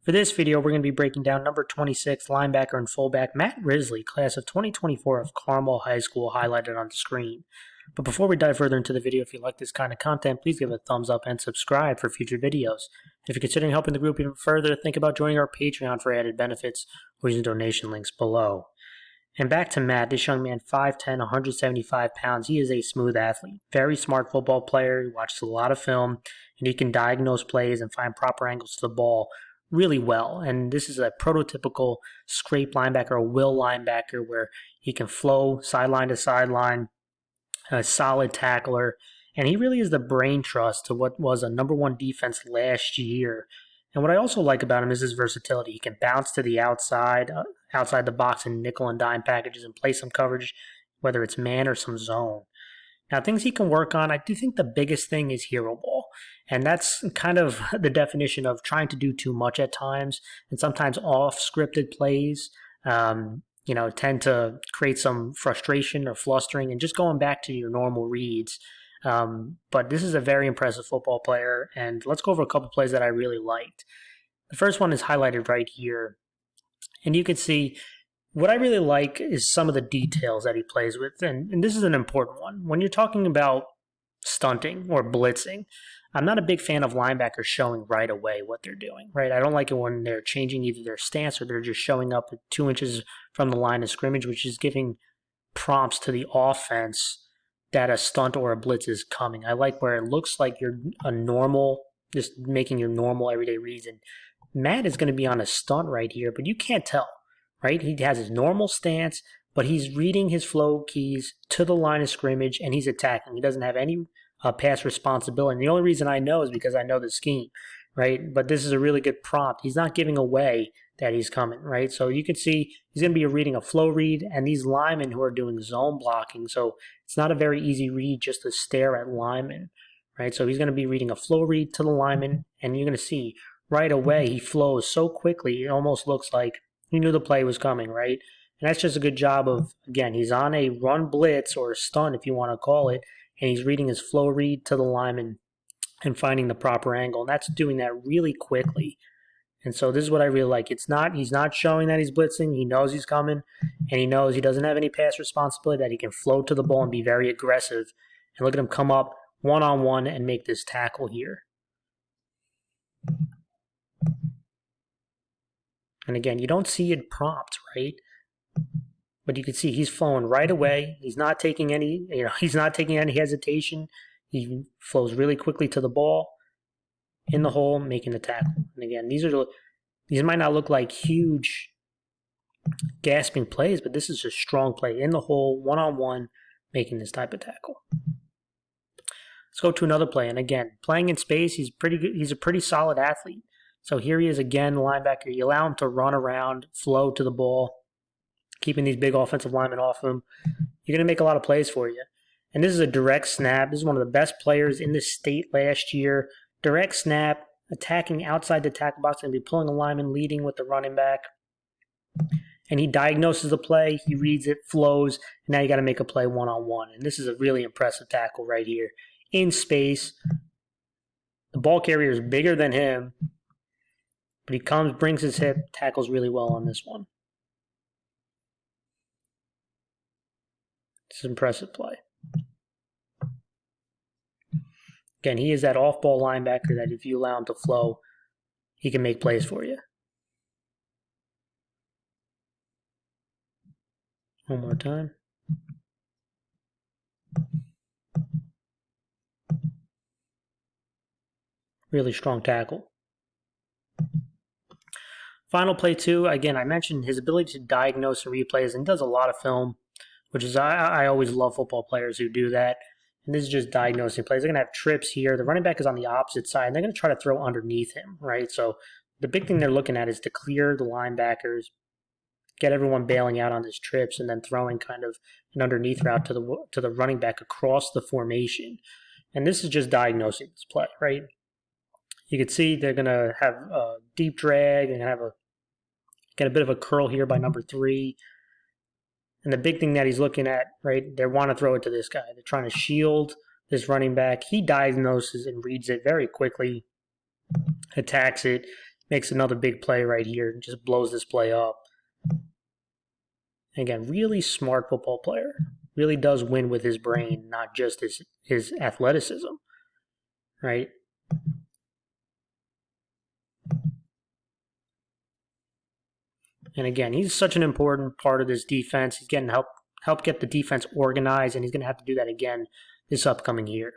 For this video, we're going to be breaking down number 26 linebacker and fullback Matt Risley, class of 2024 of Carmel High School, highlighted on the screen. But before we dive further into the video, if you like this kind of content, please give it a thumbs up and subscribe for future videos. If you're considering helping the group even further, think about joining our Patreon for added benefits or using donation links below. And back to Matt, this young man, 5'10", 175 pounds. He is a smooth athlete, very smart football player. He watches a lot of film, and he can diagnose plays and find proper angles to the ball really well. And this is a prototypical scrape linebacker, a will linebacker, where he can flow sideline to sideline, a solid tackler, and he really is the brain trust to what was a #1 defense last year. And what I also like about him is his versatility. He can bounce to the outside the box in nickel and dime packages and play some coverage, whether it's man or some zone. Now, things he can work on, I do think the biggest thing is hero ball. And that's kind of the definition of trying to do too much at times, and sometimes off-scripted plays, tend to create some frustration or flustering and just going back to your normal reads. But this is a very impressive football player, and let's go over a couple plays that I really liked. The first one is highlighted right here, and you can see what I really like is some of the details that he plays with, and this is an important one. When you're talking about stunting or blitzing, I'm not a big fan of linebackers showing right away what they're doing, right? I don't like it when they're changing either their stance or they're just showing up at 2 inches from the line of scrimmage, which is giving prompts to the offense that a stunt or a blitz is coming. I like where it looks like you're just making your normal everyday reads. And Matt is going to be on a stunt right here, but you can't tell, right? He has his normal stance, but he's reading his flow keys to the line of scrimmage, and he's attacking. He doesn't have any pass responsibility. And the only reason I know is because I know the scheme, right? But this is a really good prompt. He's not giving away that he's coming, right? So you can see he's going to be reading a flow read, and these linemen who are doing zone blocking, so it's not a very easy read just to stare at linemen, right? So he's going to be reading a flow read to the lineman, and you're going to see right away he flows so quickly, it almost looks like he knew the play was coming, right? And that's just a good job of, again, he's on a run blitz or a stunt, if you want to call it, and he's reading his flow read to the lineman and finding the proper angle. And that's doing that really quickly. And so this is what I really like. He's not showing that he's blitzing. He knows he's coming, and he knows he doesn't have any pass responsibility, that he can float to the ball and be very aggressive. And look at him come up one-on-one and make this tackle here. And again, you don't see it prompt, right? But you can see he's flowing right away. He's not taking any hesitation. He flows really quickly to the ball, in the hole, making the tackle. And again, these might not look like huge gasping plays, but this is a strong play in the hole, one-on-one, making this type of tackle. Let's go to another play. And again, playing in space, he's pretty good. He's a pretty solid athlete. So here he is again, linebacker. You allow him to run around, flow to the ball, keeping these big offensive linemen off him. You're going to make a lot of plays for you. And this is a direct snap. This is one of the best players in the state last year. Direct snap, attacking outside the tackle box, and be pulling a lineman, leading with the running back. And he diagnoses the play, he reads it, flows, and now you got to make a play one-on-one. And this is a really impressive tackle right here. In space, the ball carrier is bigger than him, but he comes, brings his hip, tackles really well on this one. It's an impressive play. Again, he is that off-ball linebacker that if you allow him to flow, he can make plays for you. One more time. Really strong tackle. Final play two, again, I mentioned his ability to diagnose and replays, and does a lot of film, which is, I always love football players who do that. And this is just diagnosing plays. They're going to have trips here. The running back is on the opposite side, and they're going to try to throw underneath him, right? So the big thing they're looking at is to clear the linebackers, get everyone bailing out on these trips, and then throwing kind of an underneath route to the running back across the formation. And this is just diagnosing this play, right? You can see they're going to have a deep drag and get a bit of a curl here by number 3. And the big thing that he's looking at, right, they want to throw it to this guy. They're trying to shield this running back. He diagnoses and reads it very quickly, attacks it, makes another big play right here and just blows this play up. And again, really smart football player. Really does win with his brain, not just his athleticism, right? And again, he's such an important part of this defense. He's getting help get the defense organized, and he's going to have to do that again this upcoming year.